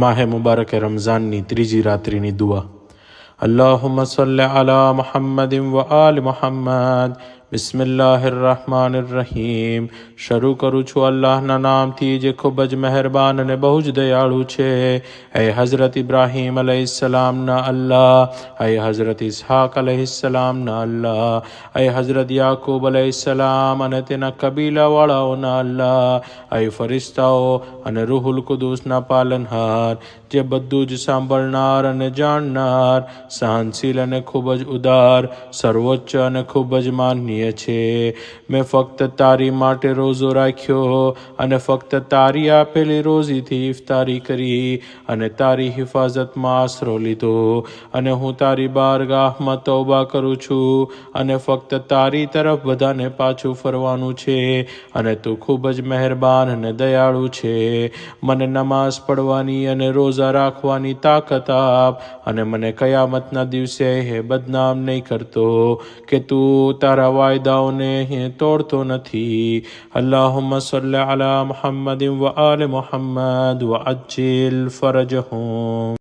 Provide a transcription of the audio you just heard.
માહે મુબારક રમઝાનની ત્રીજી રાત્રિની દુઆ. અલ્લાહુમ્મા સલ્લિ અલા મુહમ્મદિન વ આલિ મુહમ્મદ. બિસ્મિલ્લાહિર રહમાનિર રહીમ. શરૂ કરું છું અલ્લાહના નામથી જે ખૂબ જ મહેરબાન અને બહુ જ દયાળુ છે. એ હઝરત ઇબ્રાહીમ અલૈહિસ્સલામના અલ્લાહ, એ હઝરત ઇસ્હાક અલૈહિસ્સલામના અલ્લાહ, એ હઝરત યાકૂબ અલૈહિસ્સલામ અને તેના કબીલાવાળાઓના અલ્લાહ, એ ફરિસ્તાઓ અને રૂહુલ કુદુસના પાલનહાર જે બધું જ સાંભળનાર અને જાણનાર, સહનશીલ અને ખૂબ જ ઉદાર, સર્વોચ્ચ અને ખૂબ જ માનનીય છે. મેં ફક્ત તારી માટે રોઝો રાખ્યો અને ફક્ત તારી આપેલી રોઝીથી ઇફતારી કરી અને તારી હિફાજતમાં આશરો લીધો અને હું તારી બારગાહમાં તૌબા કરું છું અને ફક્ત તારી તરફ બધાને પાછું ફરવાનું છે અને તું ખૂબ જ મહેરબાન અને દયાળુ છે. મને નમાઝ પઢવાની અને રોઝા રાખવાની તાકાત આપ અને મને કયામતના દિવસે બદનામ નહીં કરતો કે તું તારા વાયદાઓને તોડતો નથી. અલ્લાહુમ્મા સલ્લિ અલા મુહમ્મદિન વ આલિ મુહમ્મદ વ અજ્જિલ ફરજહુમ.